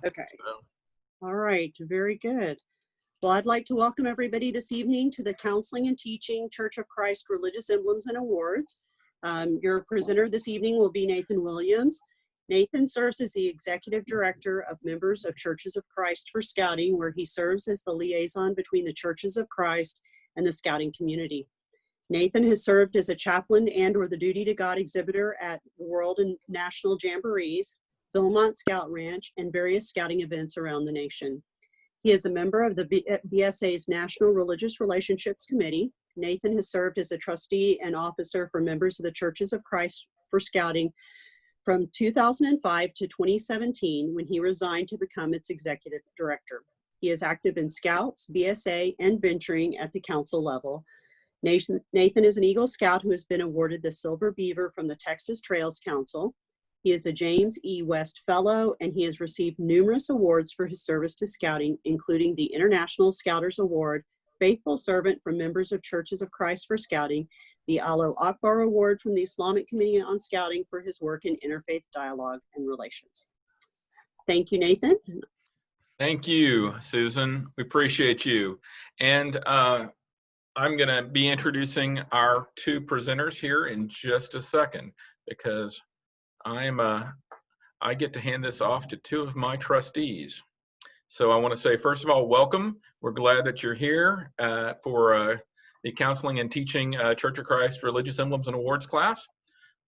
Okay. All right. Very good. Well, I'd like to welcome everybody this evening to the Counseling and Teaching Church of Christ Religious Emblems and Awards. Your presenter this evening will be Nathan Williams. Nathan serves as the Executive Director of Members of Churches of Christ for Scouting, where he serves as the liaison between the Churches of Christ and the Scouting community. Nathan has served as a chaplain and/or the Duty to God exhibitor at World and National Jamborees, Belmont Scout Ranch, and various scouting events around the nation. He is a member of the BSA's National Religious Relationships Committee. Nathan has served as a trustee and officer for members of the Churches of Christ for Scouting from 2005 to 2017, when he resigned to become its executive director. He is active in Scouts, BSA, and venturing at the council level. Nathan is an Eagle Scout who has been awarded the Silver Beaver from the Texas Trails Council. He is a James E. West Fellow, and he has received numerous awards for his service to Scouting, including the International Scouters Award, Faithful Servant from members of Churches of Christ for Scouting, the Alo Akbar Award from the Islamic Committee on Scouting for his work in interfaith dialogue and relations. Thank you, Nathan. Thank you, Susan. We appreciate you. And I'm going to be introducing our two presenters here in just a second, because I get to hand this off to two of my trustees. So I want to say, first of all, welcome. We're glad that you're here for the Counseling and Teaching Church of Christ Religious Emblems and Awards class.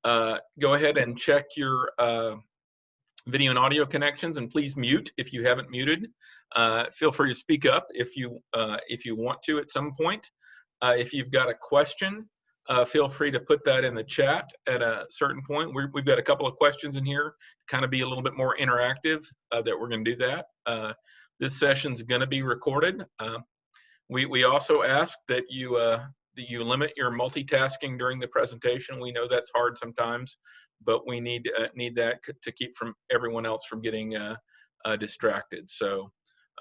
Go ahead and check your video and audio connections, and please mute if you haven't muted. Feel free to speak up if you want to at some point. If you've got a question, feel free to put that in the chat at a certain point. We've got a couple of questions in here, kind of be a little bit more interactive, that we're going to do that. This session's going to be recorded. We also ask that you limit your multitasking during the presentation. We know that's hard sometimes, but we need that to keep everyone else from getting distracted. So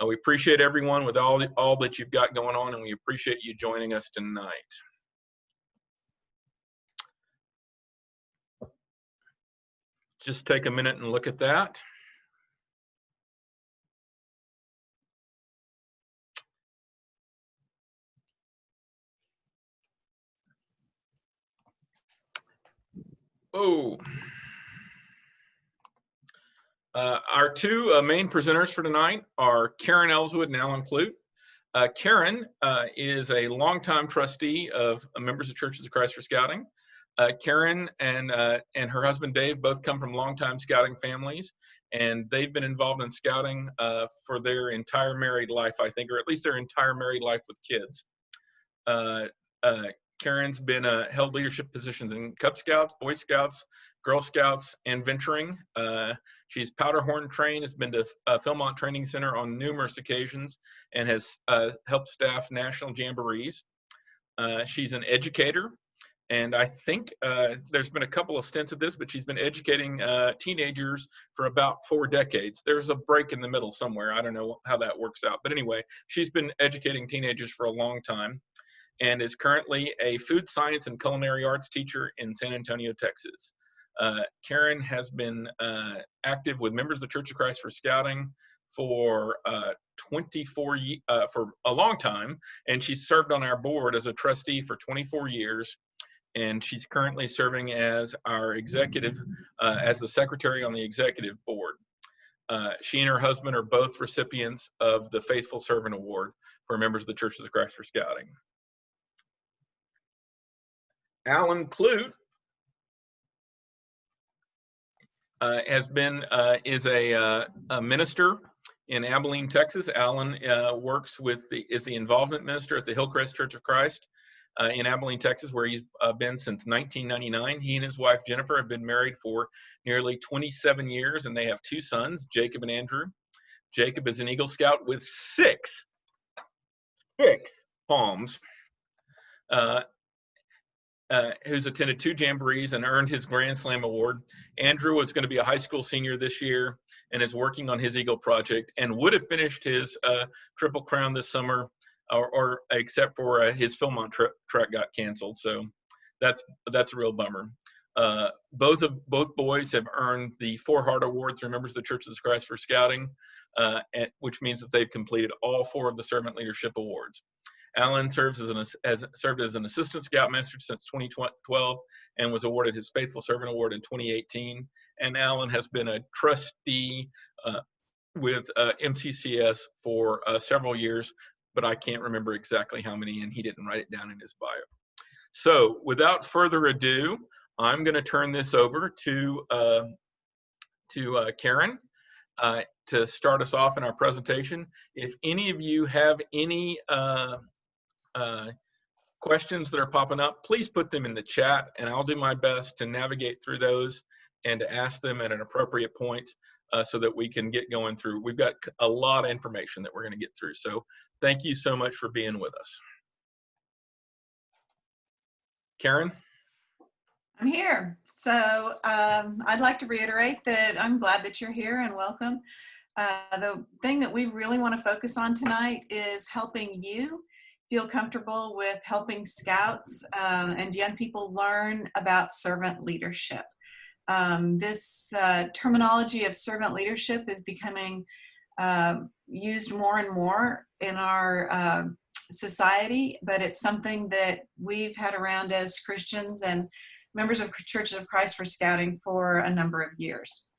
we appreciate everyone with all that you've got going on, and we appreciate you joining us tonight. Just take a minute and look at that. Oh. Our two main presenters for tonight are Karen Ellswood and Alan Clute. Karen is a longtime trustee of members of Churches of Christ for Scouting. Karen and her husband Dave both come from longtime scouting families, and they've been involved in scouting for their entire married life, I think, or at least their entire married life with kids. Karen's been held leadership positions in Cub Scouts, Boy Scouts, Girl Scouts, and venturing. She's powderhorn trained, has been to Philmont Training Center on numerous occasions, and has helped staff national jamborees. She's an educator, and I think there's been a couple of stints of this, but she's been educating teenagers for about 4 decades. There's a break in the middle somewhere. I don't know how that works out. But anyway, she's been educating teenagers for a long time, and is currently a food science and culinary arts teacher in San Antonio, Texas. Karen has been active with members of the Church of Christ for Scouting for for a long time, and she's served on our board as a trustee for 24 years, and she's currently serving as our executive, as the secretary on the executive board. She and her husband are both recipients of the Faithful Servant Award for members of the Churches of Christ for Scouting. Alan Clute is a minister in Abilene, Texas. Alan is the involvement minister at the Hillcrest Church of Christ in Abilene, Texas, where he's been since 1999. He and his wife Jennifer have been married for nearly 27 years, and they have 2 sons, Jacob and Andrew. Jacob is an Eagle Scout with six palms, who's attended 2 jamborees and earned his Grand Slam award. Andrew is going to be a high school senior this year and is working on his Eagle project, and would have finished his Triple Crown this summer, or except for his Philmont track got canceled. So that's a real bummer. Both boys have earned the 4 Heart Award through members of the Churches of Christ for Scouting. which means that they've completed all 4 of the Servant Leadership Awards. Alan served as an Assistant Scoutmaster since 2012 and was awarded his Faithful Servant Award in 2018. And Alan has been a trustee with MCCS for several years, but I can't remember exactly how many, and he didn't write it down in his bio. So without further ado, I'm going to turn this over to Karen to start us off in our presentation. If any of you have any questions that are popping up, please put them in the chat, and I'll do my best to navigate through those and to ask them at an appropriate point so that we can get going through. We've got a lot of information that we're going to get through. So thank you so much for being with us. Karen? I'm here. So I'd like to reiterate that I'm glad that you're here and welcome. The thing that we really want to focus on tonight is helping you feel comfortable with helping Scouts and young people learn about servant leadership. This terminology of servant leadership is becoming used more and more in our society, but it's something that we've had around as Christians and members of Churches of Christ for Scouting for a number of years.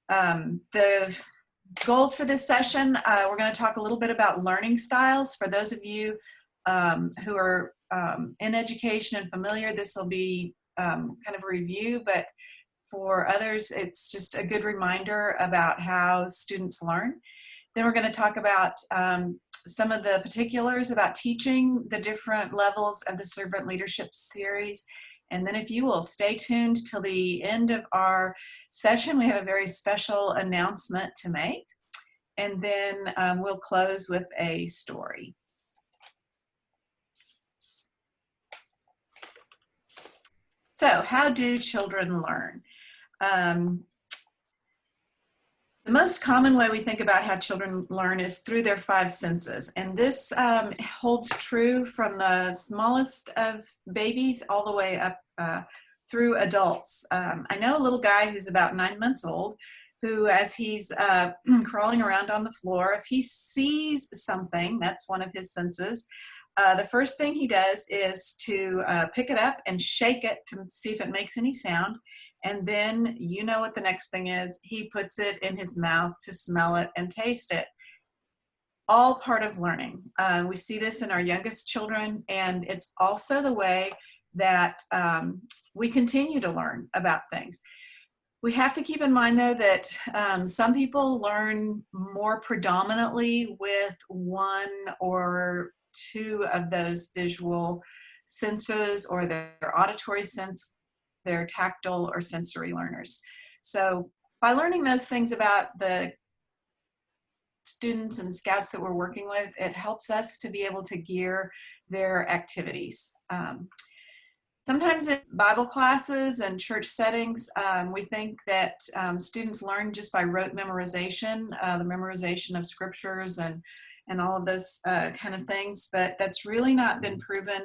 The goals for this session, we're going to talk a little bit about learning styles. For those of you who are in education and familiar, this will be kind of a review, but for others, it's just a good reminder about how students learn. Then we're going to talk about some of the particulars about teaching the different levels of the Servant Leadership series. And then if you will stay tuned till the end of our session, we have a very special announcement to make. And then we'll close with a story. So how do children learn? The most common way we think about how children learn is through their 5 senses. And this holds true from the smallest of babies all the way up through adults. I know a little guy who's about 9 months old who, as he's crawling around on the floor, if he sees something, that's one of his senses, the first thing he does is to pick it up and shake it to see if it makes any sound. And then you know what the next thing is. He puts it in his mouth to smell it and taste it. All part of learning. We see this in our youngest children, and it's also the way that we continue to learn about things. We have to keep in mind, though, that some people learn more predominantly with 1 or 2 of those visual senses, or their auditory sense, they're tactile or sensory learners. So by learning those things about the students and Scouts that we're working with, it helps us to be able to gear their activities. Sometimes in Bible classes and church settings, we think that students learn just by rote memorization, the memorization of scriptures and all of those kind of things, but that's really not been proven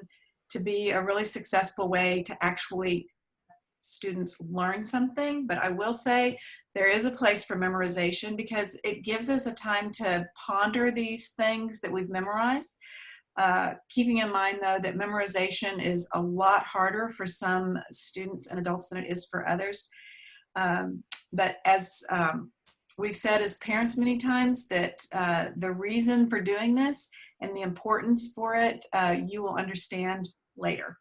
to be a really successful way to actually students learn something. But I will say there is a place for memorization because it gives us a time to ponder these things that we've memorized. Keeping in mind, though, that memorization is a lot harder for some students and adults than it is for others. But as we've said as parents many times, that the reason for doing this and the importance for it, you will understand later.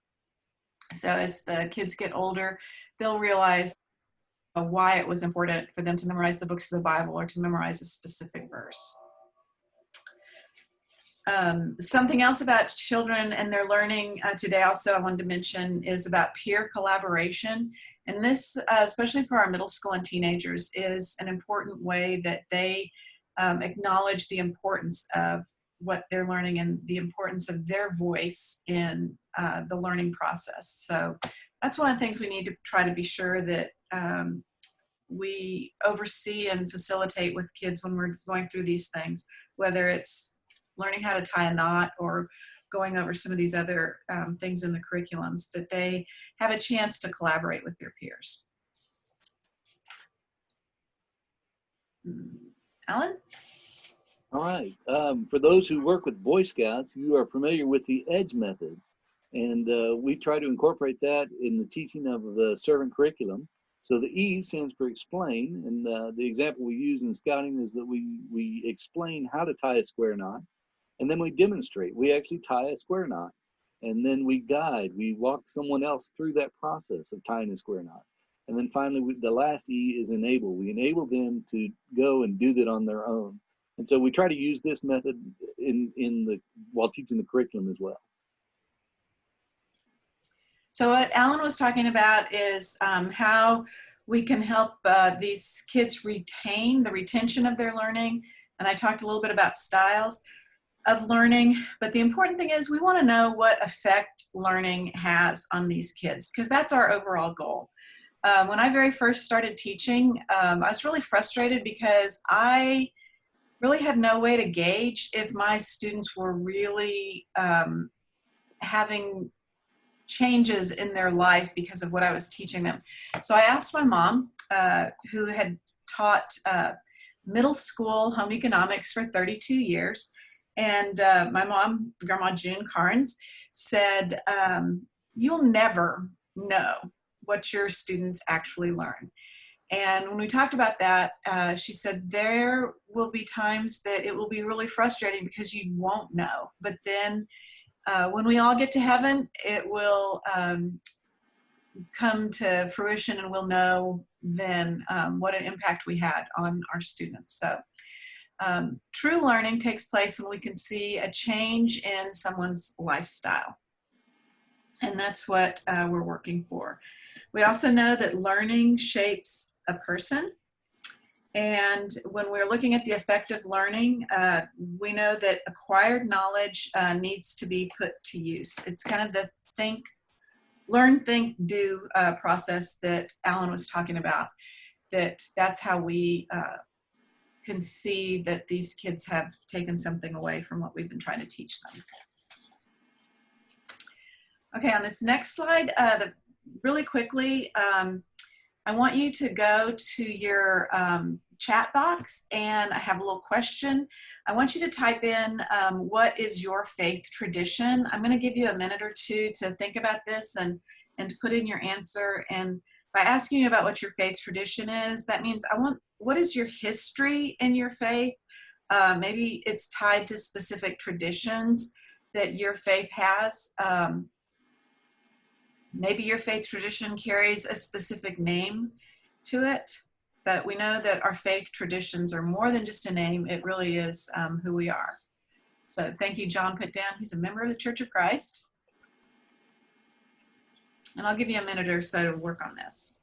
So as the kids get older, they'll realize why it was important for them to memorize the books of the Bible or to memorize a specific verse. Something else about children and their learning today also I wanted to mention is about peer collaboration. And this, especially for our middle school and teenagers, is an important way that they acknowledge the importance of what they're learning and the importance of their voice in the learning process. So that's one of the things we need to try to be sure that we oversee and facilitate with kids when we're going through these things, whether it's learning how to tie a knot or going over some of these other things in the curriculums, that they have a chance to collaborate with their peers. Alan? All right. For those who work with Boy Scouts, you are familiar with the EDGE method. And we try to incorporate that in the teaching of the servant curriculum. So the E stands for explain. And the example we use in scouting is that we explain how to tie a square knot. And then we demonstrate. We actually tie a square knot. And then we guide. We walk someone else through that process of tying a square knot. And then finally, the last E is enable. We enable them to go and do that on their own. And so we try to use this method while teaching the curriculum as well. So what Alan was talking about is how we can help these kids retain the retention of their learning. And I talked a little bit about styles of learning, but the important thing is we want to know what effect learning has on these kids, because that's our overall goal. When I very first started teaching, I was really frustrated because I really had no way to gauge if my students were really having changes in their life because of what I was teaching them. So I asked my mom, who had taught middle school home economics for 32 years, and my mom, Grandma June Carnes, said, you'll never know what your students actually learn. And when we talked about that, she said, there will be times that it will be really frustrating because you won't know. But then when we all get to heaven, it will come to fruition and we'll know then what an impact we had on our students. So true learning takes place when we can see a change in someone's lifestyle. And that's what we're working for. We also know that learning shapes a person. And when we're looking at the effect of learning, we know that acquired knowledge needs to be put to use. It's kind of the learn, think, do process that Alan was talking about. That's how we can see that these kids have taken something away from what we've been trying to teach them. Okay, on this next slide, really quickly, I want you to go to your chat box, and I have a little question. I want you to type in what is your faith tradition. I'm going to give you a minute or two to think about this and to put in your answer. And by asking you about what your faith tradition is, that means what is your history in your faith? Maybe it's tied to specific traditions that your faith has. Maybe your faith tradition carries a specific name to it, but we know that our faith traditions are more than just a name. It really is who we are. So thank you, John put down. He's a member of the Church of Christ. And I'll give you a minute or so to work on this.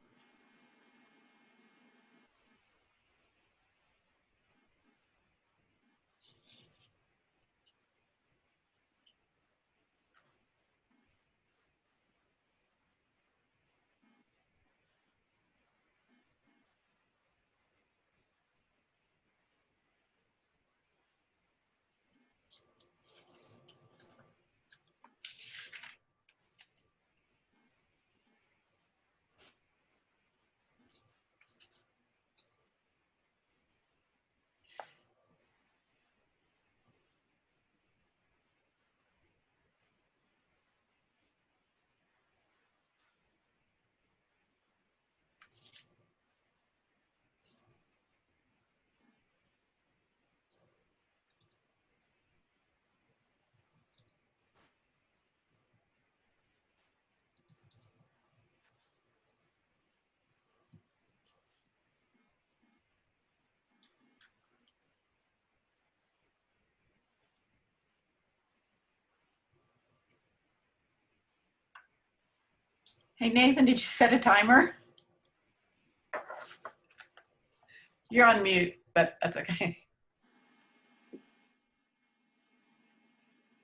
Hey, Nathan, did you set a timer? You're on mute, but that's okay.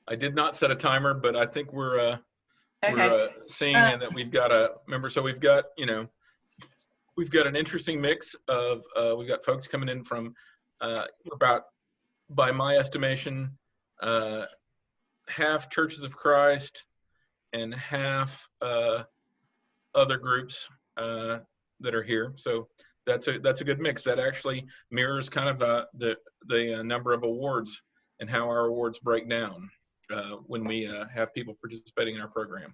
I did not set a timer, but I think we're seeing that we've got a member. So we've got, we've got an interesting mix of, we've got folks coming in from about, by my estimation, half Churches of Christ and half other groups that are here. So that's a good mix. That actually mirrors kind of the number of awards and how our awards break down when we have people participating in our program.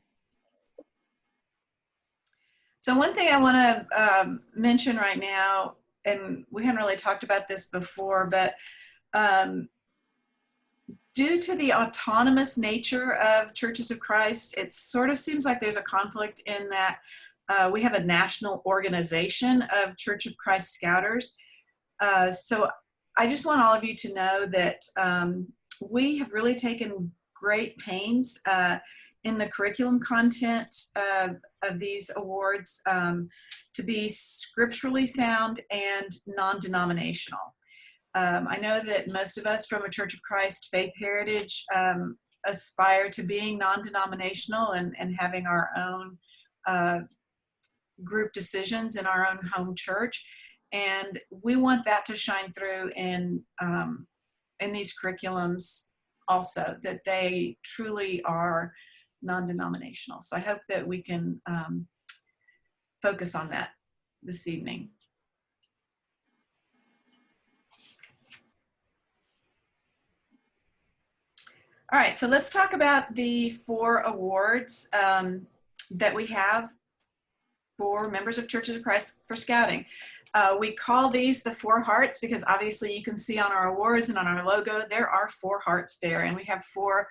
So one thing I want to mention right now, and we haven't really talked about this before, but due to the autonomous nature of Churches of Christ, it sort of seems like there's a conflict in that we have a national organization of Church of Christ Scouters. So I just want all of you to know that we have really taken great pains in the curriculum content of these awards to be scripturally sound and non-denominational. I know that most of us from a Church of Christ faith heritage aspire to being non-denominational and having our own group decisions in our own home church. And we want that to shine through in these curriculums also, that they truly are non-denominational. So I hope that we can focus on that this evening. All right, so let's talk about the 4 awards that we have for members of Churches of Christ for Scouting. We call these the 4 hearts because obviously you can see on our awards and on our logo, there are 4 hearts there, and we have 4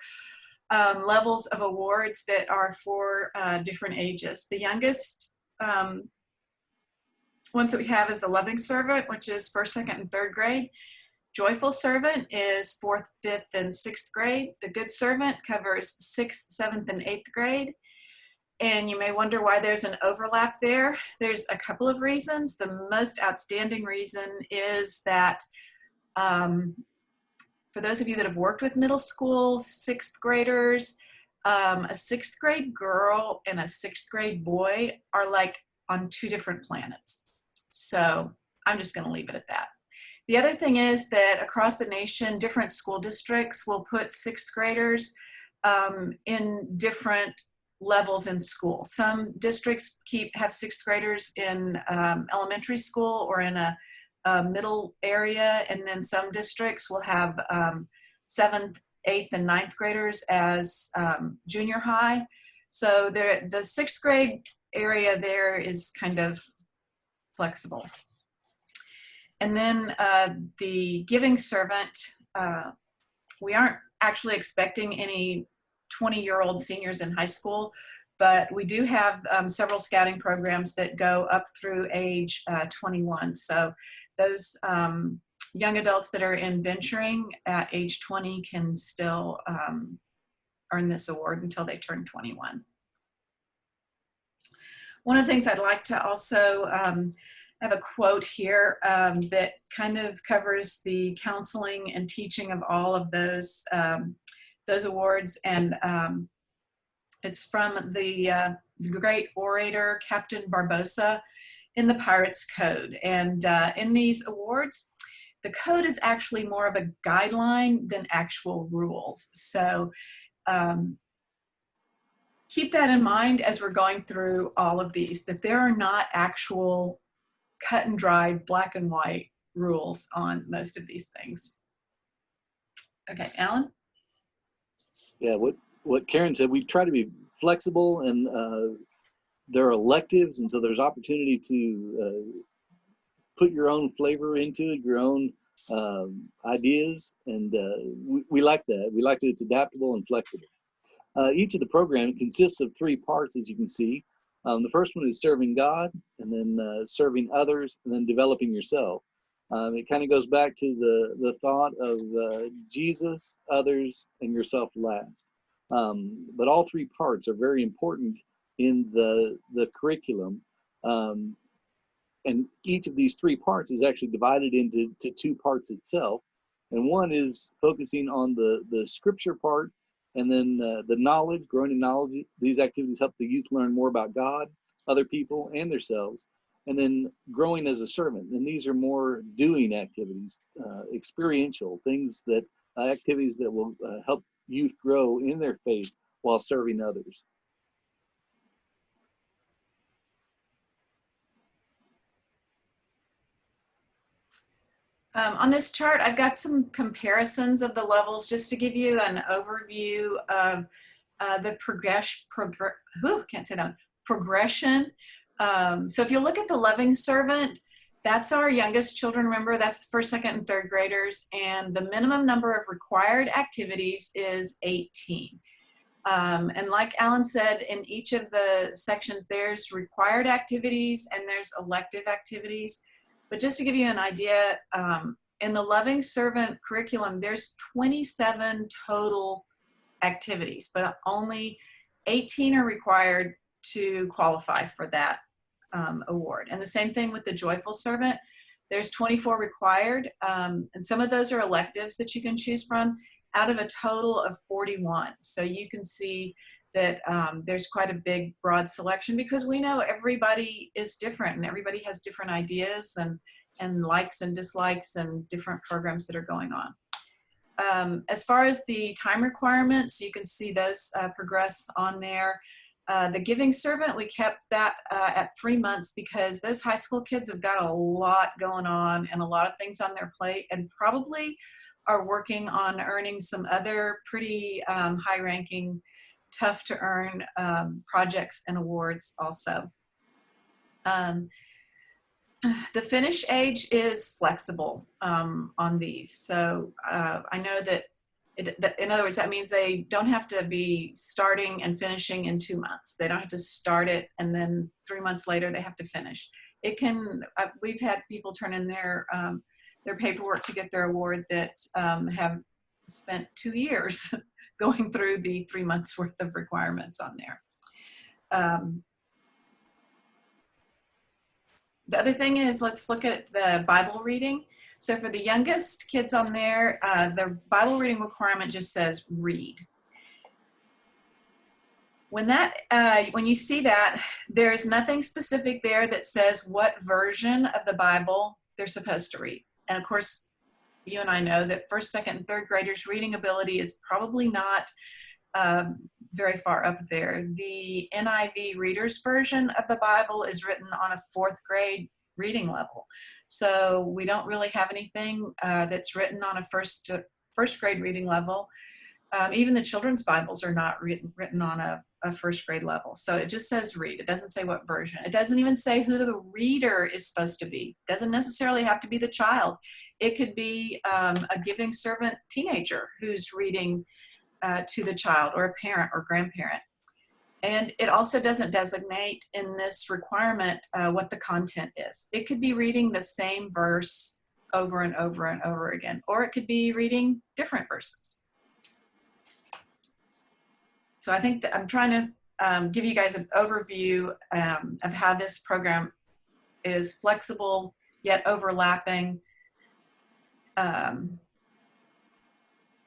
levels of awards that are for different ages. The youngest ones that we have is the Loving Servant, which is 1st, 2nd, and 3rd grade. Joyful Servant is 4th, 5th, and 6th grade. The Good Servant covers 6th, 7th, and 8th grade. And you may wonder why there's an overlap there. There's a couple of reasons. The most outstanding reason is that for those of you that have worked with middle school 6th graders, a 6th grade girl and a 6th grade boy are like on 2 different planets. So I'm just going to leave it at that. The other thing is that across the nation, different school districts will put 6th graders in different levels in school. Some districts have 6th graders in elementary school or in a middle area, and then some districts will have 7th, 8th, and 9th graders as junior high. So the 6th grade area there is kind of flexible. And then the Giving Servant, we aren't actually expecting any 20-year-old seniors in high school, but we do have several scouting programs that go up through age 21. So those young adults that are in venturing at age 20 can still earn this award until they turn 21. One of the things I'd like to also have a quote here that kind of covers the counseling and teaching of all of those awards, and it's from the great orator Captain Barbossa in the Pirates Code. And in these awards, the code is actually more of a guideline than actual rules. So keep that in mind as we're going through all of these, that there are not actual cut and dried black and white rules on most of these things. Okay, Alan? Yeah, what Karen said, we try to be flexible, and there are electives, and so there's opportunity to put your own flavor into it, your own ideas, and we like that. We like that it's adaptable and flexible. Each of the programs consists of 3 parts, as you can see. The first one is serving God, and then serving others, and then developing yourself. It kind of goes back to the thought of Jesus, others, and yourself last. But all 3 parts are very important in the curriculum. And each of these 3 parts is actually divided into 2 parts itself. And one is focusing on the scripture part, and then the knowledge, growing in knowledge. These activities help the youth learn more about God, other people, and themselves. And then growing as a servant. And these are more doing activities, experiential things, that activities that will help youth grow in their faith while serving others. On this chart, I've got some comparisons of the levels just to give you an overview of the progression. So if you look at the loving servant, that's our youngest children. Remember, that's the first, second, and third graders. And the minimum number of required activities is 18. And like Alan said, in each of the sections, there's required activities and there's elective activities. But just to give you an idea, in the Loving Servant curriculum, there's 27 total activities, but only 18 are required to qualify for that award. And the same thing with the Joyful Servant. There's 24 required, and some of those are electives that you can choose from out of a total of 41. So you can see that there's quite a big, broad selection because we know everybody is different and everybody has different ideas and likes and dislikes and different programs that are going on. As far as the time requirements, you can see those progress on there. The Giving Servant, we kept that at 3 months because those high school kids have got a lot going on and a lot of things on their plate and probably are working on earning some other pretty high-ranking, tough-to-earn projects and awards also. The finish age is flexible on these. So I know that, in other words, that means they don't have to be starting and finishing in 2 months. They don't have to start it and then 3 months later they have to finish. It can, we've had people turn in their paperwork to get their award that have spent 2 years going through the 3 months worth of requirements on there. The other thing is, let's look at the Bible reading. So for the youngest kids on there, the Bible reading requirement just says read. When you see that, there's nothing specific there that says what version of the Bible they're supposed to read. And of course, you and I know that first, second, and third graders' reading ability is probably not very far up there. The NIV Reader's Version of the Bible is written on a 4th grade reading level. So we don't really have anything that's written on a first grade reading level. Even the children's Bibles are not written on a 1st grade level. So it just says read. It doesn't say what version. It doesn't even say who the reader is supposed to be. It doesn't necessarily have to be the child. It could be a Giving Servant teenager who's reading to the child, or a parent or grandparent. And it also doesn't designate in this requirement what the content is. It could be reading the same verse over and over and over again, or it could be reading different verses. So I think that I'm trying to give you guys an overview of how this program is flexible yet overlapping,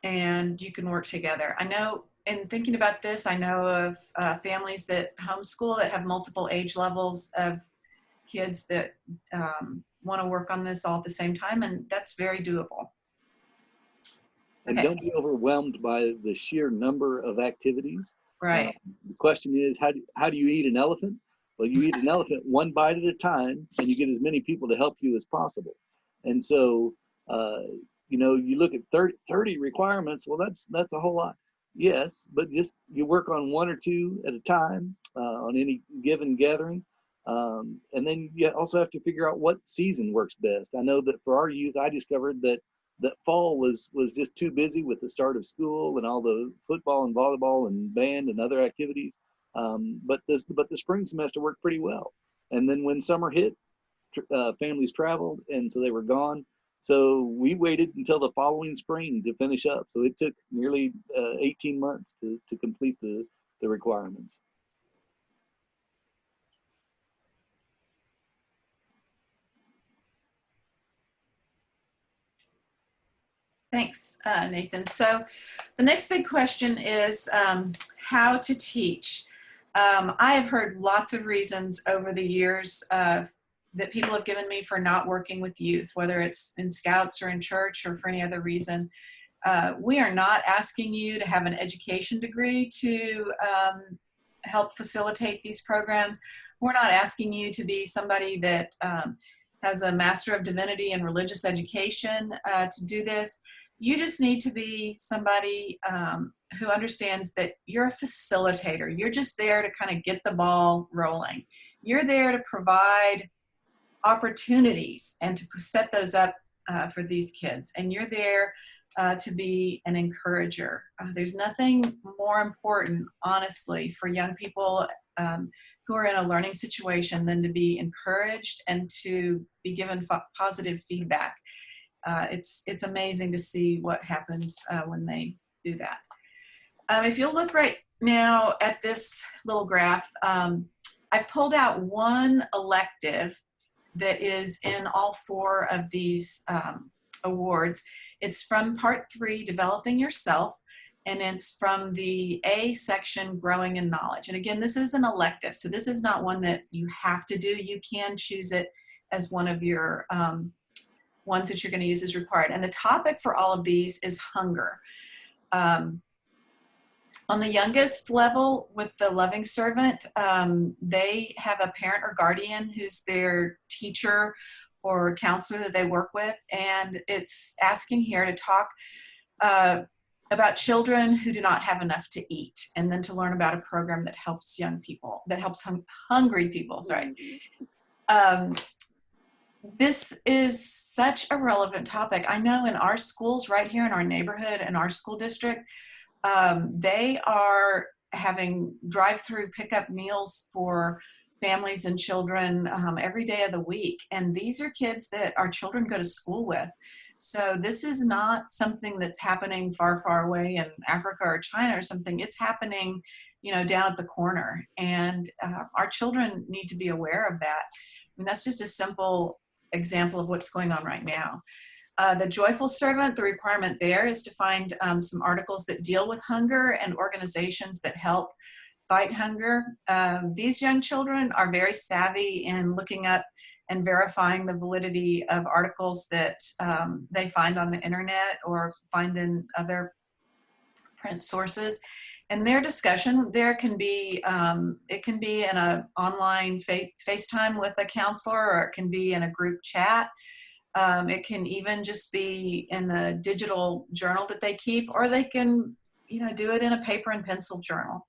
and you can work together. I know in thinking about this, I know of families that homeschool that have multiple age levels of kids that want to work on this all at the same time, and that's very doable. And Okay. don't be overwhelmed by the sheer number of activities. Right. The question is, how do you eat an elephant? Well, you eat an elephant one bite at a time, and you get as many people to help you as possible. And so, you know, you look at 30 requirements. Well, that's a whole lot. Yes, but just you work on 1 or 2 at a time on any given gathering. And then you also have to figure out what season works best. I know that for our youth, I discovered that fall was just too busy with the start of school and all the football and volleyball and band and other activities. But the spring semester worked pretty well. And then when summer hit, families traveled, and so they were gone. So we waited until the following spring to finish up. So it took nearly 18 months to complete the requirements. Thanks, Nathan. So the next big question is how to teach. I have heard lots of reasons over the years that people have given me for not working with youth, whether it's in Scouts or in church or for any other reason. We are not asking you to have an education degree to help facilitate these programs. We're not asking you to be somebody that has a Master of Divinity in Religious Education to do this. You just need to be somebody who understands that you're a facilitator. You're just there to kind of get the ball rolling. You're there to provide opportunities and to set those up for these kids. And you're there to be an encourager. There's nothing more important, honestly, for young people who are in a learning situation than to be encouraged and to be given positive feedback. It's amazing to see what happens when they do that. If you'll look right now at this little graph, I've pulled out one elective that is in all 4 of these awards. It's from Part 3, Developing Yourself, and it's from the A section, Growing in Knowledge. And again, this is an elective, so this is not one that you have to do. You can choose it as one of your ones that you're going to use as required. And the topic for all of these is hunger. On the youngest level with the loving servant, they have a parent or guardian who's their teacher or counselor that they work with, and it's asking here to talk about children who do not have enough to eat, and then to learn about a program that helps young people, that helps hungry people, sorry. This is such a relevant topic. I know in our schools right here in our neighborhood and our school district, they are having drive-through pickup meals for families and children every day of the week. And these are kids that our children go to school with. So this is not something that's happening far, far away in Africa or China or something. It's happening, you know, down at the corner. And our children need to be aware of that. And that's just a simple example of what's going on right now. The Joyful Servant, the requirement there is to find some articles that deal with hunger and organizations that help fight hunger. These young children are very savvy in looking up and verifying the validity of articles that they find on the internet or find in other print sources. And their discussion there can be, it can be in an online FaceTime with a counselor, or it can be in a group chat. It can even just be in a digital journal that they keep, or they can, you know, do it in a paper and pencil journal.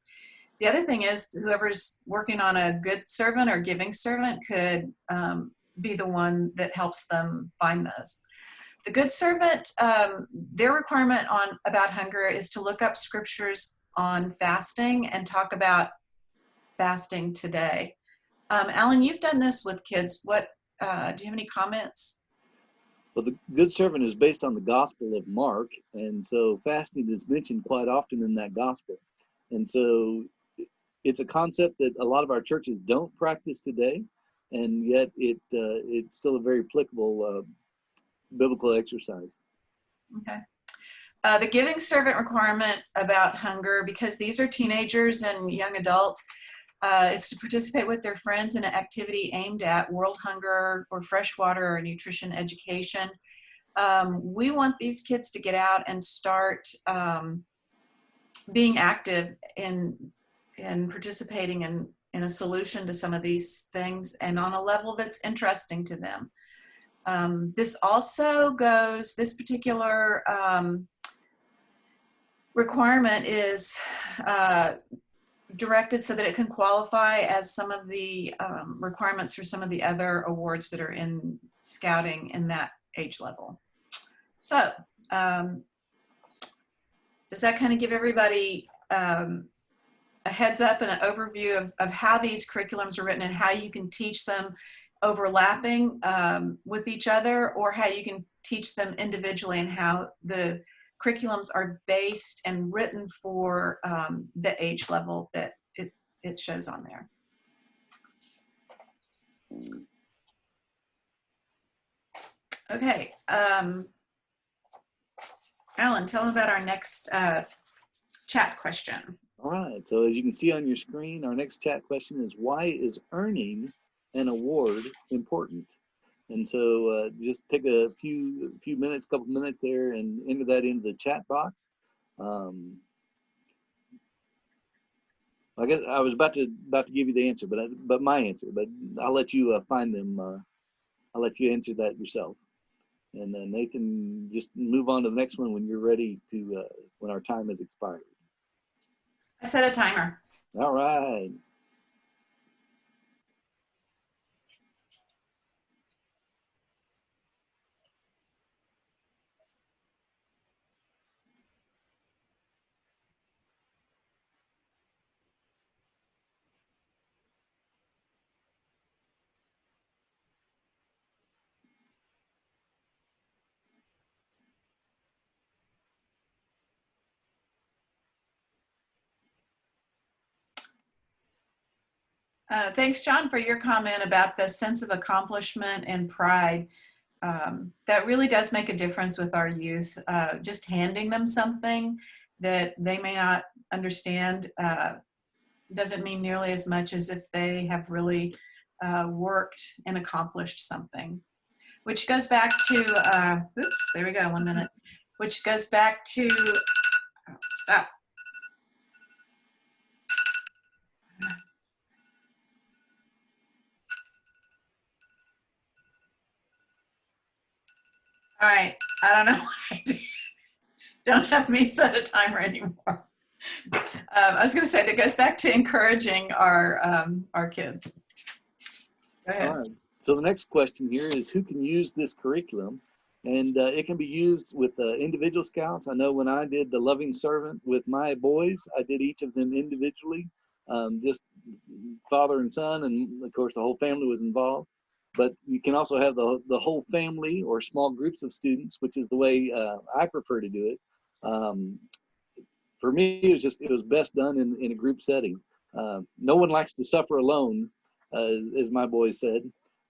The other thing is, whoever's working on a good servant or giving servant could be the one that helps them find those. The good servant, their requirement about hunger is to look up scriptures on fasting and talk about fasting today. Alan, you've done this with kids. What do you have any comments? Well, the Good Servant is based on the Gospel of Mark, and so fasting is mentioned quite often in that Gospel. And so it's a concept that a lot of our churches don't practice today, and yet it's still a very applicable biblical exercise. Okay. The giving servant requirement about hunger, because these are teenagers and young adults, is to participate with their friends in an activity aimed at world hunger or freshwater or nutrition education. We want these kids to get out and start being active in participating in a solution to some of these things, and on a level that's interesting to them. This also goes, this particular requirement is directed so that it can qualify as some of the requirements for some of the other awards that are in scouting in that age level. So does that kind of give everybody a heads up and an overview of how these curriculums are written and how you can teach them overlapping with each other, or how you can teach them individually, and how the curriculums are based and written for the age level that it shows on there. Okay, Alan, tell them about our next chat question. All right, so as you can see on your screen, our next chat question is, why is earning an award important? And so just take a few minutes, couple minutes there, and enter that into the chat box. I guess I was about to give you the answer, but my answer, but I'll let you find them I'll let you answer that yourself. And Nathan, just move on to the next one when you're ready to, when our time has expired. I set a timer. All right. Thanks, John, for your comment about the sense of accomplishment and pride. That really does make a difference with our youth. Just handing them something that they may not understand doesn't mean nearly as much as if they have really worked and accomplished something. Which goes back to, oops, there we go, 1 minute. Which goes back to, oh, stop. All right, I don't know what I did. Don't have me set a timer anymore. I was going to say that goes back to encouraging our kids. Go ahead. All right. So the next question here is who can use this curriculum? And it can be used with individual scouts. I know when I did the loving servant with my boys, I did each of them individually, just father and son, and of course the whole family was involved. But you can also have the whole family or small groups of students, which is the way I prefer to do it. For me, it was best done in a group setting. No one likes to suffer alone, as my boys said.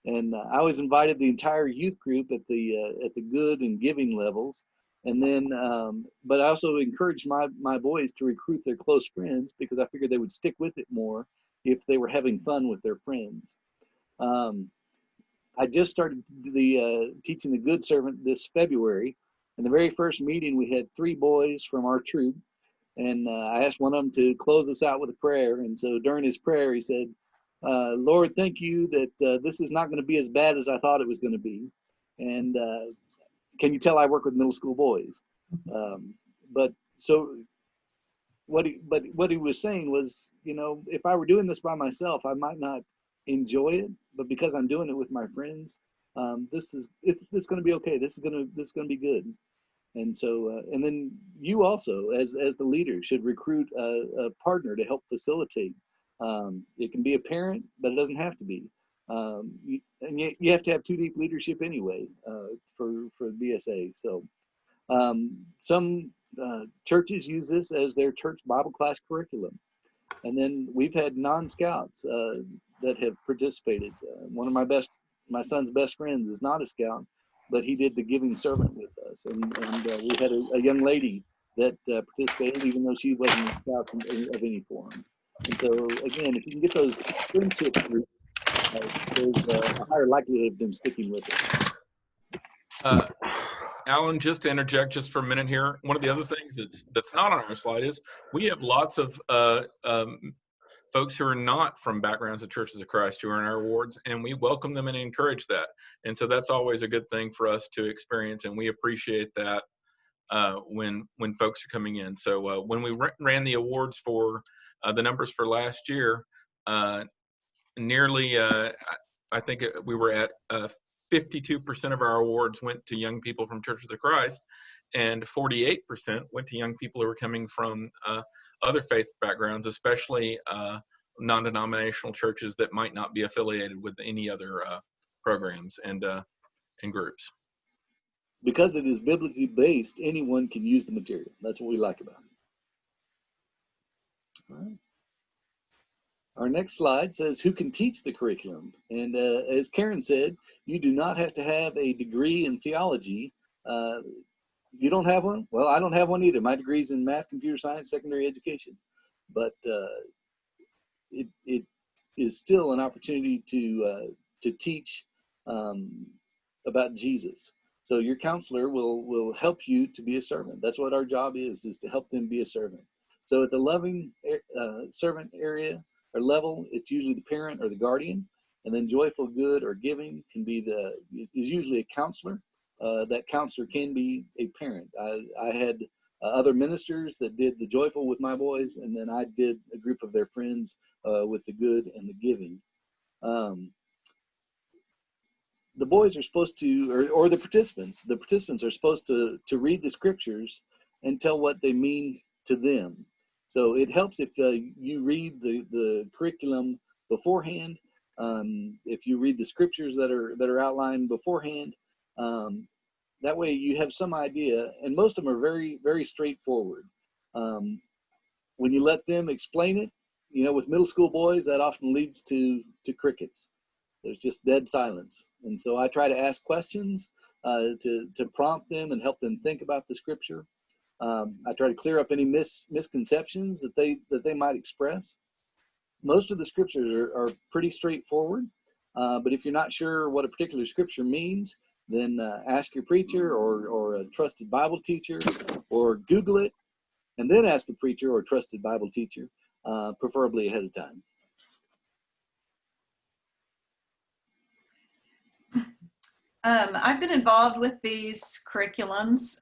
And I always invited the entire youth group at the good and giving levels. And then, but I also encouraged my boys to recruit their close friends because I figured they would stick with it more if they were having fun with their friends. I just started teaching the Good Servant this February. In the very first meeting, we had 3 boys from our troop. And I asked one of them to close us out with a prayer. And so during his prayer, he said, Lord, thank you that this is not going to be as bad as I thought it was going to be. And can you tell I work with middle school boys? But what he was saying was, you know, if I were doing this by myself, I might not enjoy it. But because I'm doing it with my friends, it's going to be okay. This is going to be good. And so, and then you also, as the leader, should recruit a partner to help facilitate. It can be a parent, but it doesn't have to be. You have to have 2 deep leadership anyway for BSA. So some churches use this as their church Bible class curriculum. And then we've had non-scouts that have participated. One of my son's best friends is not a scout, but he did the giving servant with us. And we had a young lady that participated, even though she wasn't a scout of any form. And so, again, if you can get those friendship groups, there's a higher likelihood of them sticking with it. Alan, just to interject just for a minute here, one of the other things that's not on our slide is we have lots of folks who are not from backgrounds of Churches of Christ who are in our awards, and we welcome them and encourage that. And so that's always a good thing for us to experience, and we appreciate that when folks are coming in. So when we ran the awards for the numbers for last year, nearly, I think we were at 52% of our awards went to young people from Churches of Christ, and 48% went to young people who were coming from other faith backgrounds, especially non-denominational churches that might not be affiliated with any other programs and groups. Because it is biblically based, anyone can use the material. That's what we like about it. All right. Our next slide says who can teach the curriculum. And as Karen said, you do not have to have a degree in theology. You don't have one? Well, I don't have one either. My degree is in math, computer science, secondary education. But it is still an opportunity to teach about Jesus. So your counselor will help you to be a servant. That's what our job is to help them be a servant. So at the loving servant area or level, it's usually the parent or the guardian. And then joyful good or giving is usually a counselor. That counselor can be a parent. I had other ministers that did the joyful with my boys, and then I did a group of their friends with the good and the giving. The boys are supposed to, or the participants are supposed to read the scriptures and tell what they mean to them. So it helps if you read the curriculum beforehand. If you read the scriptures that are outlined beforehand, that way you have some idea, and most of them are very, very straightforward. When you let them explain it, with middle school boys, that often leads to crickets. There's just dead silence. And so I try to ask questions to prompt them and help them think about the scripture. I try to clear up any misconceptions that they might express. Most of the scriptures are pretty straightforward, but if you're not sure what a particular scripture means, then ask your preacher or a trusted Bible teacher, or Google it, and then ask a preacher or a trusted Bible teacher, preferably ahead of time. I've been involved with these curriculums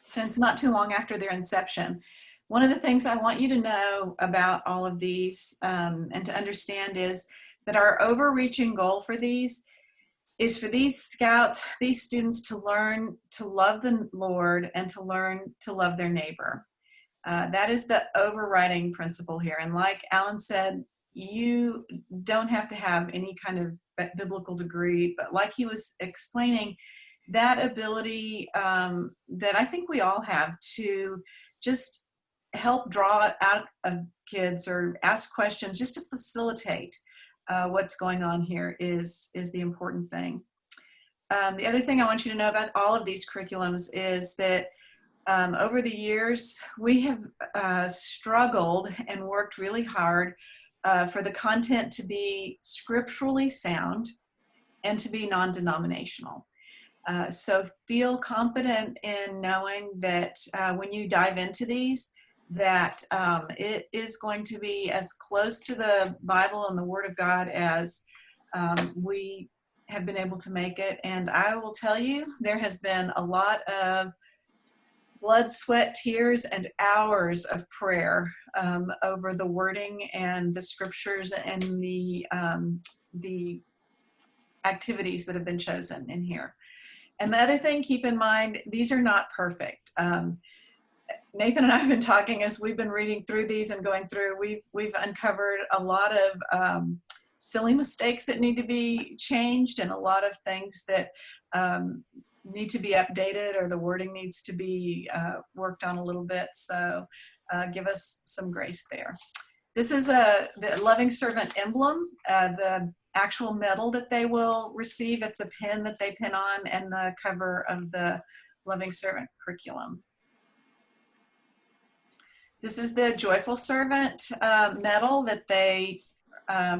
since not too long after their inception. One of the things I want you to know about all of these and to understand is that our overreaching goal for these is for these scouts, these students, to learn to love the Lord and to learn to love their neighbor. That is the overriding principle here. And like Alan said, you don't have to have any kind of biblical degree, but like he was explaining, that ability that I think we all have to just help draw out of kids or ask questions, just to facilitate what's going on here is the important thing. The other thing I want you to know about all of these curriculums is that over the years, we have struggled and worked really hard for the content to be scripturally sound and to be non-denominational. So feel confident in knowing that when you dive into these, that it is going to be as close to the Bible and the Word of God as we have been able to make it. And I will tell you, there has been a lot of blood, sweat, tears, and hours of prayer over the wording and the scriptures and the activities that have been chosen in here. And the other thing, keep in mind, these are not perfect. Nathan and I have been talking as we've been reading through these and going through, we've uncovered a lot of silly mistakes that need to be changed and a lot of things that need to be updated, or the wording needs to be worked on a little bit. So give us some grace there. This is the Loving Servant emblem, the actual medal that they will receive. It's a pin that they pin on, and the cover of the Loving Servant curriculum. This is the Joyful Servant medal that they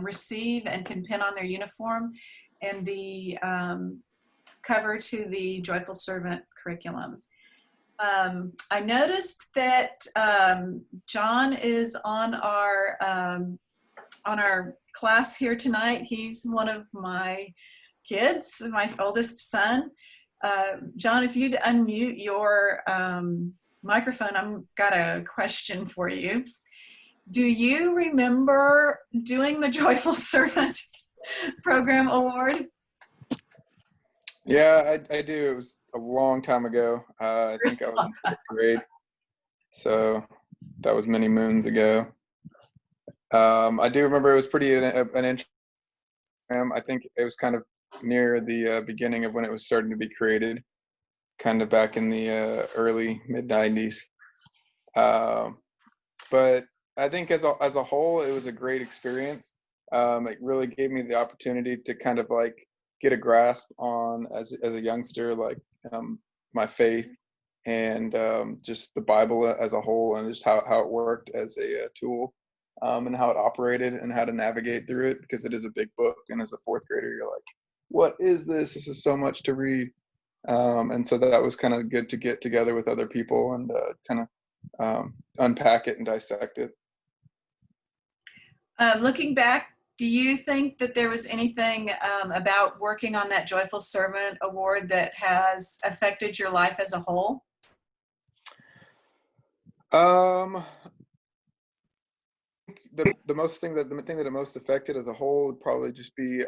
receive and can pin on their uniform, and the cover to the Joyful Servant curriculum. I noticed that John is on our class here tonight. He's one of my kids, my oldest son. John, if you'd unmute your microphone, I've got a question for you. Do you remember doing the Joyful Servant Program Award? Yeah, I do. It was a long time ago. I think I was in 5th grade. So that was many moons ago. I do remember it was pretty an interesting program. I think it was kind of near the beginning of when it was starting to be created, kind of back in the early mid-90s. But I think as a whole, it was a great experience. It really gave me the opportunity to kind of like get a grasp on, as a youngster, like my faith and just the Bible as a whole, and just how it worked as a tool, and how it operated and how to navigate through it, because it is a big book, and as a 4th grader you're like, what is this? This is so much to read. And so that was kind of good to get together with other people and kind of unpack it and dissect it. Looking back Do you think that there was anything about working on that Joyful Servant Award that has affected your life as a whole? The thing that it most affected as a whole would probably just be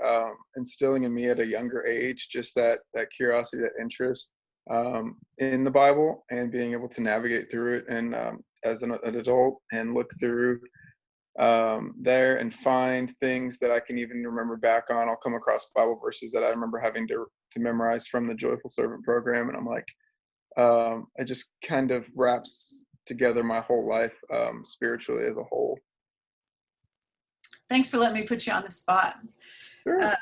instilling in me at a younger age just that curiosity, that interest in the Bible, and being able to navigate through it and as an adult and look through there and find things that I can even remember back on. I'll come across Bible verses that I remember having to memorize from the Joyful Servant program, and I'm like, it just kind of wraps together my whole life spiritually as a whole. Thanks for letting me put you on the spot. Sure.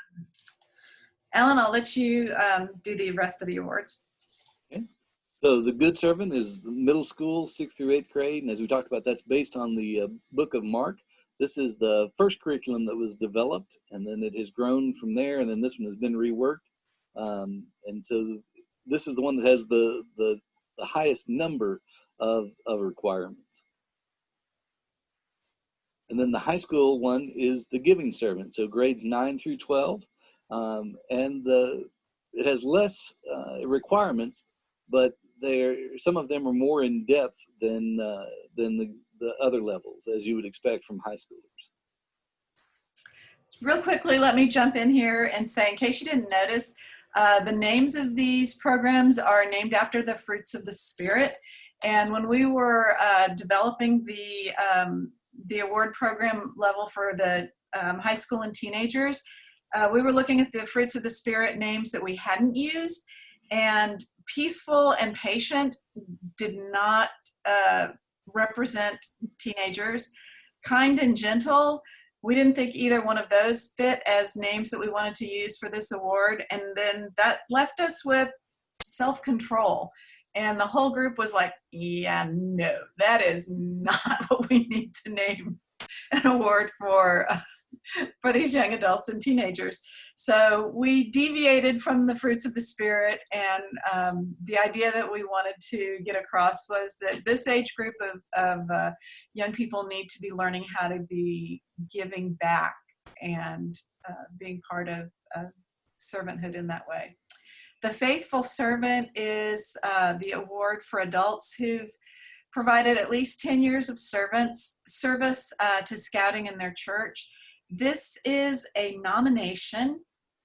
Ellen, I'll let you do the rest of the awards. Okay. So the Good Servant is middle school, 6th through 8th grade. And as we talked about, that's based on the book of Mark. This is the first curriculum that was developed, and then it has grown from there. And then this one has been reworked. And so this is the one that has the highest number of requirements. And then the high school one is the Giving Servant, so grades 9 through 12. And it has less requirements, but some of them are more in depth than the other levels, as you would expect from high schoolers. Real quickly, let me jump in here and say, in case you didn't notice, the names of these programs are named after the fruits of the Spirit. And when we were developing the award program level for the high school and teenagers, we were looking at the fruits of the Spirit names that we hadn't used, and peaceful and patient did not represent teenagers. Kind and gentle, we didn't think either one of those fit as names that we wanted to use for this award, and then that left us with self-control. And the whole group was like, yeah, no, that is not what we need to name an award for these young adults and teenagers. So we deviated from the fruits of the Spirit, and the idea that we wanted to get across was that this age group of young people need to be learning how to be giving back and being part of servanthood in that way. The Faithful Servant is the award for adults who've provided at least 10 years of service to scouting in their church. This is a nomination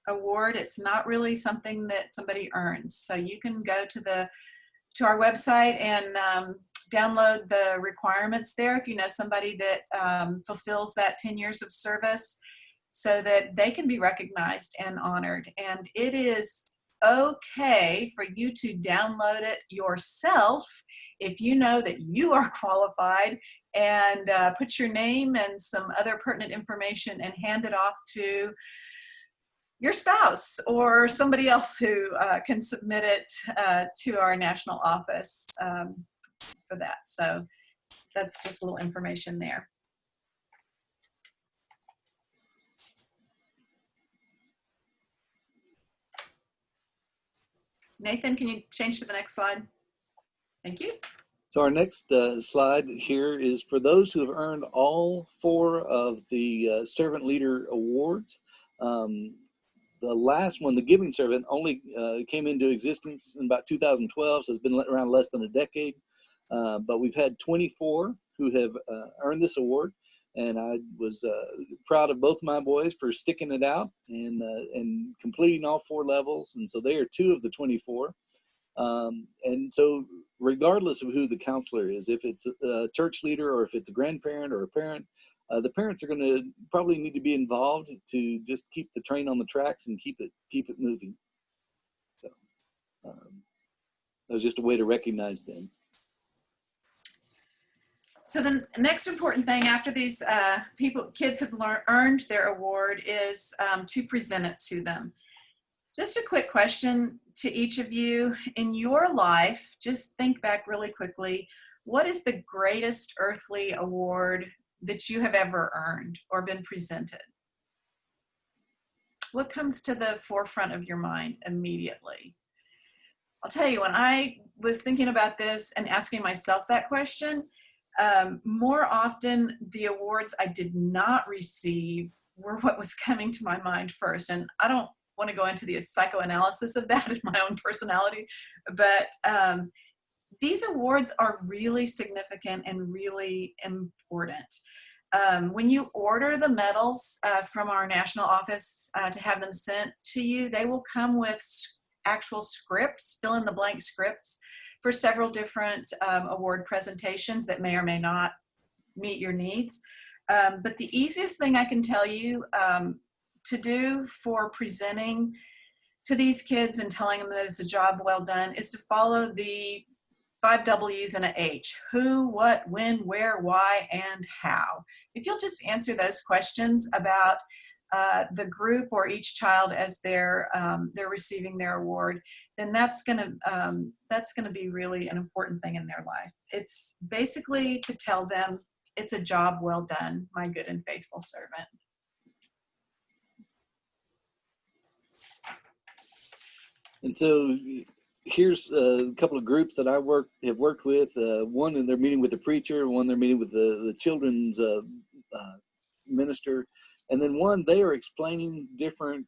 award. It's not really something that somebody earns. So you can go to our website and download the requirements there if you know somebody that fulfills that 10 years of service, so that they can be recognized and honored. And it is okay for you to download it yourself if you know that you are qualified, and put your name and some other pertinent information and hand it off to your spouse or somebody else who can submit it to our national office for that. So that's just a little information there. Nathan, can you change to the next slide? Thank you. So our next slide here is for those who have earned all 4 of the Servant Leader Awards. The last one, the Giving Servant, only came into existence in about 2012, so it's been around less than a decade. But we've had 24 who have earned this award, and I was proud of both my boys for sticking it out and completing all 4 levels, and so they are 2 of the 24. And so regardless of who the counselor is, if it's a church leader or if it's a grandparent or a parent, the parents are going to probably need to be involved to just keep the train on the tracks and keep it moving. So that was just a way to recognize them. So the next important thing after these kids have earned their award is to present it to them. Just a quick question to each of you. In your life, just think back really quickly. What is the greatest earthly award that you have ever earned or been presented? What comes to the forefront of your mind immediately? I'll tell you, when I was thinking about this and asking myself that question, more often the awards I did not receive were what was coming to my mind first. And I don't want to go into the psychoanalysis of that in my own personality, but these awards are really significant and really important. When you order the medals from our national office to have them sent to you, they will come with actual scripts, fill in the blank scripts for several different award presentations that may or may not meet your needs. But the easiest thing I can tell you to do for presenting to these kids and telling them that it's a job well done is to follow the 5 W's and an H: who, what, when, where, why, and how. If you'll just answer those questions about the group or each child as they're receiving their award, then that's gonna be really an important thing in their life. It's basically to tell them it's a job well done, my good and faithful servant. And so here's a couple of groups that I have worked with. One, and they're meeting with the preacher. One, they're meeting with the children's minister. And then one, they are explaining different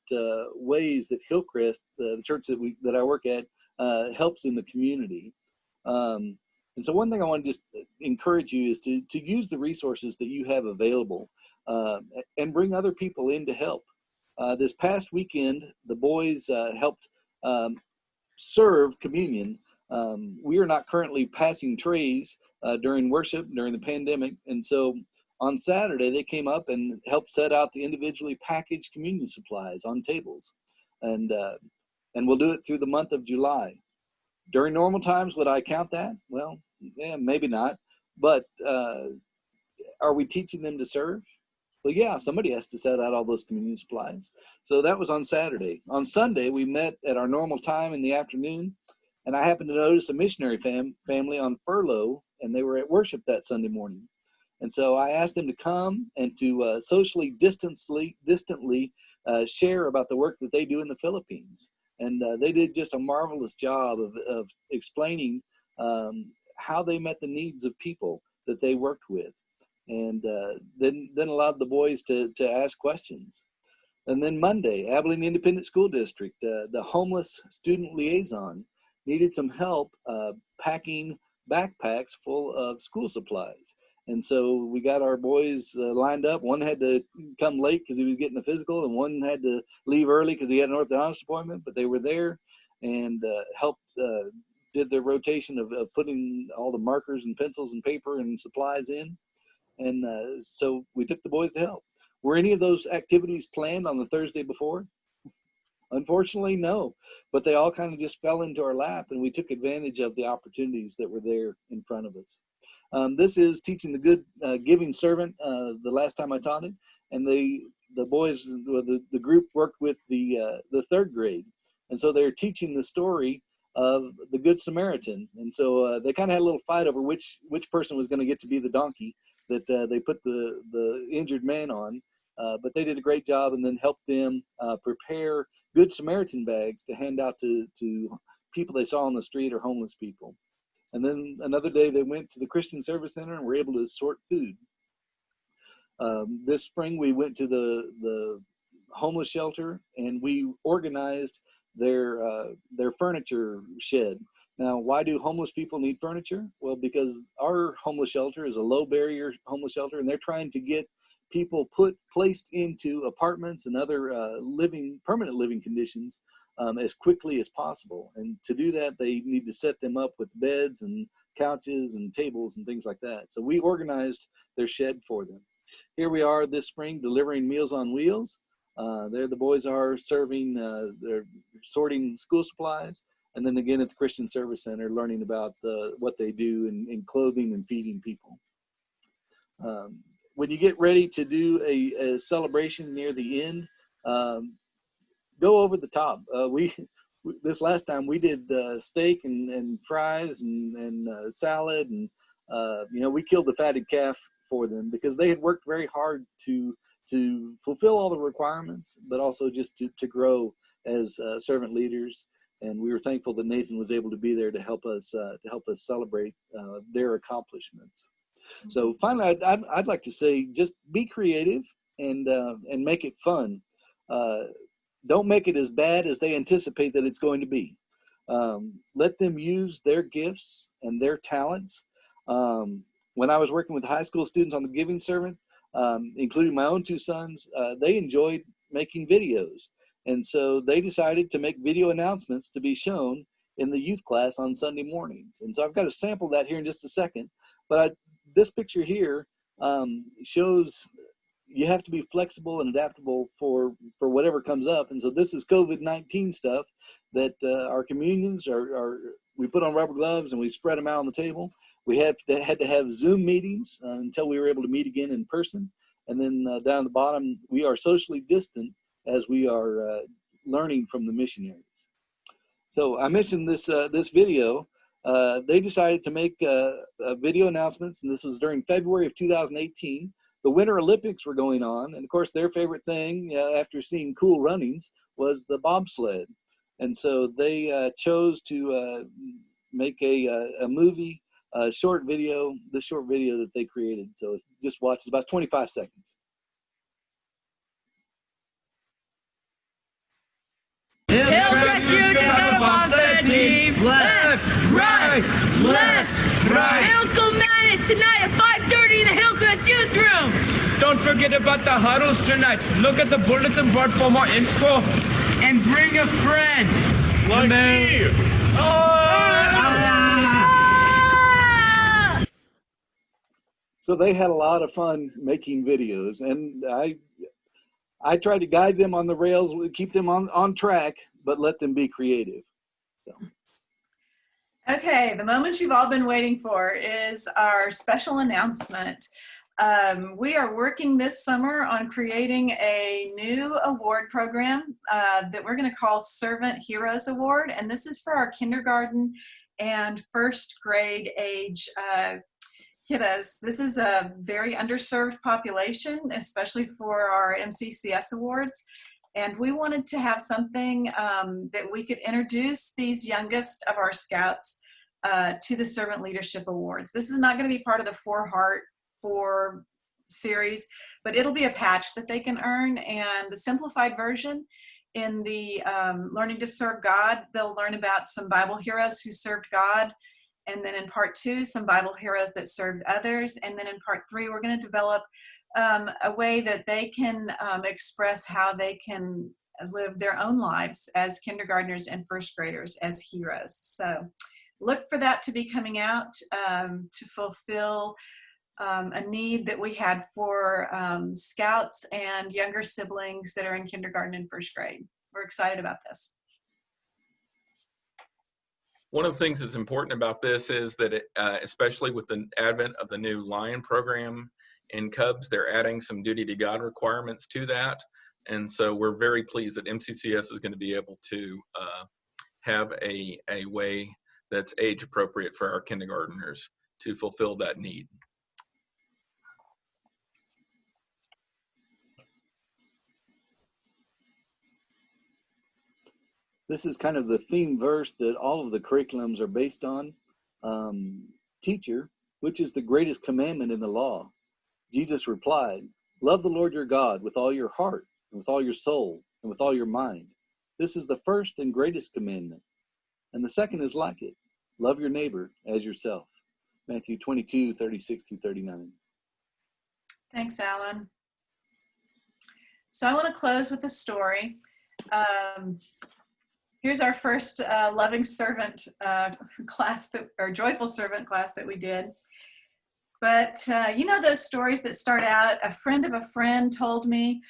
ways that Hillcrest, the church that I work at, helps in the community. And so one thing I want to just encourage you is to use the resources that you have available and bring other people in to help. This past weekend, the boys helped serve communion. We are not currently passing trays during worship during the pandemic, and so on Saturday they came up and helped set out the individually packaged communion supplies on tables, and we'll do it through the month of July. During normal times, would I count that? Well, yeah, maybe not. But are we teaching them to serve? Well, yeah, somebody has to set out all those communion supplies. So that was on Saturday. On Sunday, we met at our normal time in the afternoon, and I happened to notice a missionary family on furlough, and they were at worship that Sunday morning. And so I asked them to come and to socially distantly share about the work that they do in the Philippines. And they did just a marvelous job of explaining how they met the needs of people that they worked with. And then allowed the boys to ask questions. And then Monday, Abilene Independent School District, the homeless student liaison needed some help packing backpacks full of school supplies. And so we got our boys lined up. One had to come late because he was getting a physical, and one had to leave early because he had an orthodontist appointment, but they were there and helped, did their rotation of putting all the markers and pencils and paper and supplies in. And so we took the boys to help. Were any of those activities planned on the Thursday before? Unfortunately, no. But they all kind of just fell into our lap, and we took advantage of the opportunities that were there in front of us. This is teaching the good giving servant. The last time I taught it, and the boys, the group worked with the third grade, and so they're teaching the story of the Good Samaritan. And so they kind of had a little fight over which person was going to get to be the donkey that they put the injured man on, but they did a great job, and then helped them prepare Good Samaritan bags to hand out to people they saw on the street or homeless people. And then another day they went to the Christian Service Center and were able to sort food. This spring we went to the homeless shelter, and we organized their furniture shed. Now, why do homeless people need furniture? Well, because our homeless shelter is a low barrier homeless shelter, and they're trying to get people placed into apartments and other permanent living conditions as quickly as possible. And to do that, they need to set them up with beds and couches and tables and things like that. So we organized their shed for them. Here we are this spring delivering Meals on Wheels. There the boys are serving, they're sorting school supplies. And then again at the Christian Service Center, learning about what they do in clothing and feeding people. When you get ready to do a celebration near the end, go over the top. This last time we did steak and fries and salad, and we killed the fatted calf for them because they had worked very hard to fulfill all the requirements, but also just to grow as servant leaders. And we were thankful that Nathan was able to be there to help us celebrate their accomplishments. So finally, I'd like to say, just be creative. and make it fun. Don't make it as bad as they anticipate that it's going to be. Let them use their gifts and their talents. When I was working with high school students on the Giving Servant, including my own two sons, they enjoyed making videos. And so they decided to make video announcements to be shown in the youth class on Sunday mornings. And so I've got a sample of that here in just a second. But this picture here shows you have to be flexible and adaptable for whatever comes up. And so this is COVID-19 stuff that our communions we put on rubber gloves and we spread them out on the table. We had to have Zoom meetings until we were able to meet again in person. And then down at the bottom, we are socially distant as we are learning from the missionaries. So I mentioned this video. They decided to make video announcements, and this was during February of 2018. The Winter Olympics were going on, and of course their favorite thing after seeing cool runnings was the bobsled. And so they chose to make a movie, a short video, the short video that they created. So just watch, it's about 25 seconds. Hillcrest Youth is got a bobsled team. Left, right, left, right. Middle School Madness tonight at 5:30 in the Hillcrest Youth Room. Don't forget about the huddles tonight. Look at the bulletin board for more info. And bring a friend. Like me. So they had a lot of fun making videos, and I tried to guide them on the rails, keep them on track, but let them be creative. So. Okay, the moment you've all been waiting for is our special announcement. We are working this summer on creating a new award program that we're going to call Servant Heroes Award, and this is for our kindergarten and first grade age kiddos. This is a very underserved population, especially for our MCCS awards. And we wanted to have something that we could introduce these youngest of our scouts to the Servant Leadership Awards. This is not going to be part of the 4 series, but it'll be a patch that they can earn. And the simplified version, in the Learning to Serve God, they'll learn about some Bible heroes who served God. And then in part 2, some Bible heroes that served others. And then in part 3, we're going to develop a way that they can express how they can live their own lives as kindergartners and first graders as heroes. So look for that to be coming out to fulfill a need that we had for scouts and younger siblings that are in kindergarten and first grade. We're excited about this. One of the things that's important about this is that, especially with the advent of the new Lion program in Cubs, they're adding some duty to God requirements to that. And so we're very pleased that MCCS is going to be able to have a way that's age appropriate for our kindergartners to fulfill that need. This is kind of the theme verse that all of the curriculums are based on. Teacher, which is the greatest commandment in the law? Jesus replied, love the Lord your God with all your heart, and with all your soul, and with all your mind. This is the first and greatest commandment. And the second is like it. Love your neighbor as yourself. Matthew 22:36-39. Thanks, Alan. So I want to close with a story. Here's our first loving servant class, or joyful servant class that we did. But you know those stories that start out, a friend of a friend told me?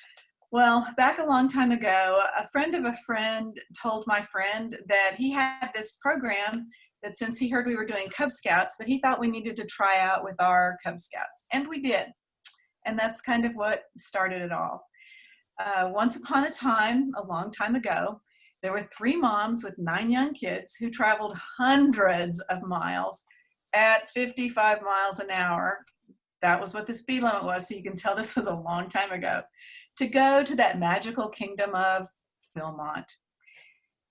Well, back a long time ago, a friend of a friend told my friend that he had this program that, since he heard we were doing Cub Scouts, that he thought we needed to try out with our Cub Scouts. And we did. And that's kind of what started it all. Once upon a time, a long time ago, there were 3 moms with 9 young kids who traveled hundreds of miles at 55 miles an hour. That was what the speed limit was, so you can tell this was a long time ago, to go to that magical kingdom of Philmont.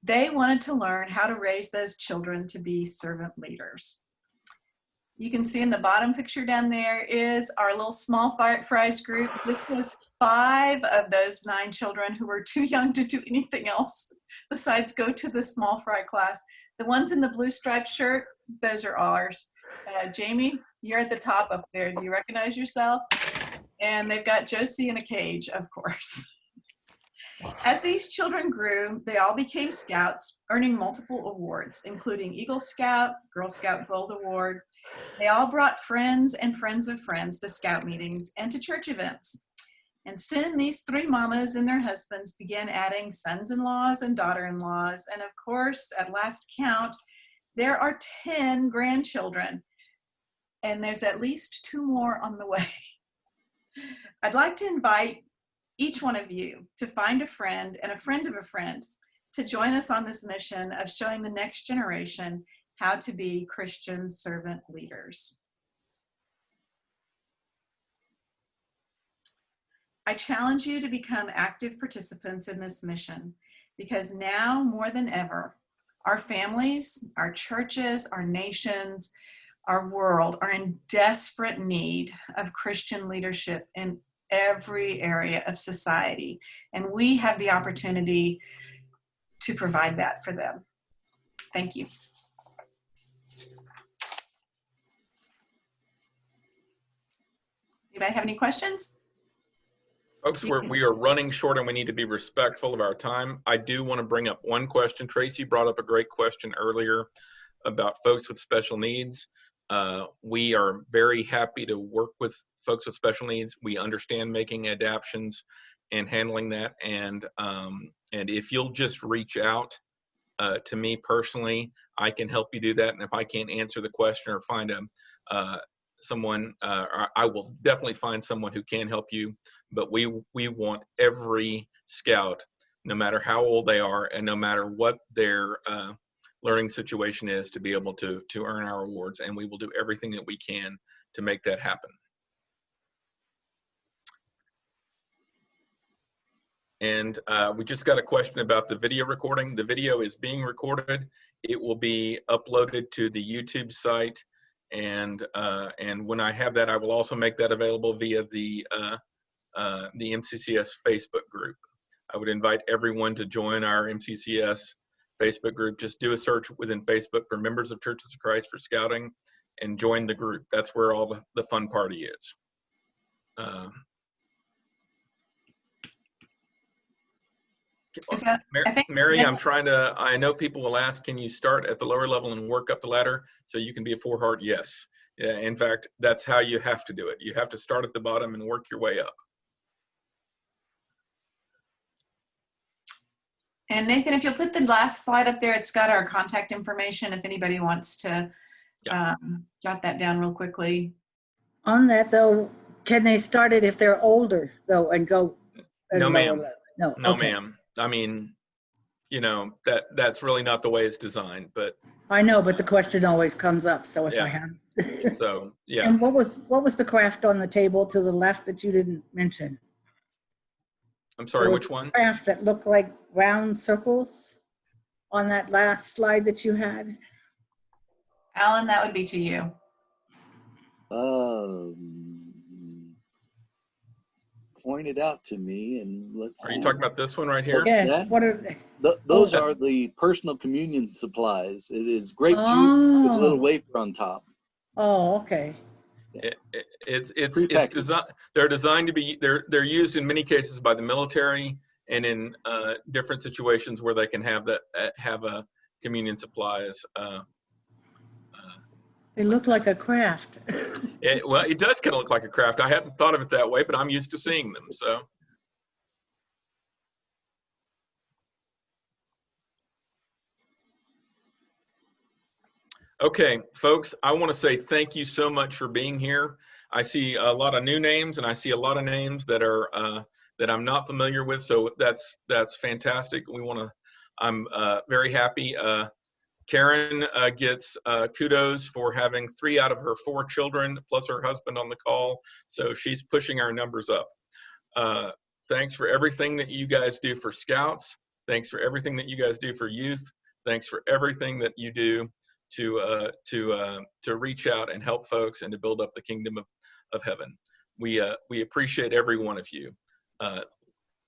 They wanted to learn how to raise those children to be servant leaders. You can see in the bottom picture down there is our little small fries group. This was 5 of those 9 children who were too young to do anything else besides go to the small fry class. The ones in the blue striped shirt, those are ours. Jamie, you're at the top up there. Do you recognize yourself? And they've got Josie in a cage, of course. As these children grew, they all became scouts, earning multiple awards, including Eagle Scout, Girl Scout Gold Award. They all brought friends and friends of friends to scout meetings and to church events. And soon these 3 mamas and their husbands began adding sons-in-laws and daughter-in-laws. And of course, at last count, there are 10 grandchildren. And there's at least 2 more on the way. I'd like to invite each one of you to find a friend and a friend of a friend to join us on this mission of showing the next generation how to be Christian servant leaders. I challenge you to become active participants in this mission because now more than ever, our families, our churches, our nations, our world are in desperate need of Christian leadership in every area of society. And we have the opportunity to provide that for them. Thank you. Anybody have any questions? Folks, we are running short and we need to be respectful of our time. I do want to bring up one question. Tracy brought up a great question earlier about folks with special needs. We are very happy to work with folks with special needs. We understand making adaptions and handling that. And if you'll just reach out to me personally, I can help you do that. And if I can't answer the question or find someone, I will definitely find someone who can help you. But we want every scout, no matter how old they are and no matter what their learning situation is, to be able to earn our awards. And we will do everything that we can to make that happen. And we just got a question about the video recording. The video is being recorded. It will be uploaded to the YouTube site. And when I have that, I will also make that available via the MCCS Facebook group. I would invite everyone to join our MCCS Facebook group. Just do a search within Facebook for Members of Churches of Christ for Scouting and join the group. That's where all the fun party is. Mary, I know people will ask, can you start at the lower level and work up the ladder so you can be a 4-heart? Yes. Yeah, in fact, that's how you have to do it. You have to start at the bottom and work your way up. And Nathan, if you'll put the last slide up there, it's got our contact information if anybody wants to jot that down real quickly. On that though, can they start it if they're older though and go? No, ma'am. No, okay. Ma'am. I mean, you know, that's really not the way it's designed, but. I know, but the question always comes up. So if I have. So, yeah. And what was the craft on the table to the left that you didn't mention? I'm sorry, which one? Crafts that look like round circles on that last slide that you had. Alan, that would be to you. Point it out to me and let's see. Are you talking about this one right here? Yes. What are they? Those are the personal communion supplies. It is grape juice with a little wafer on top. Oh, okay. It's designed. They're designed to be. They're used in many cases by the military and in different situations where they can have a communion supplies. They look like a craft. Well, it does kind of look like a craft. I hadn't thought of it that way, but I'm used to seeing them. So. Okay, folks, I want to say thank you so much for being here. I see a lot of new names, and I see a lot of names that are that I'm not familiar with. So that's fantastic. I'm very happy. Karen gets kudos for having 3 out of her 4 children plus her husband on the call. So she's pushing our numbers up. Thanks for everything that you guys do for Scouts. Thanks for everything that you guys do for youth. Thanks for everything that you do to reach out and help folks and to build up the kingdom of heaven. We appreciate every one of you.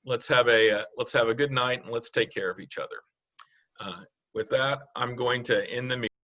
Let's have a good night, and let's take care of each other. With that, I'm going to end the meeting.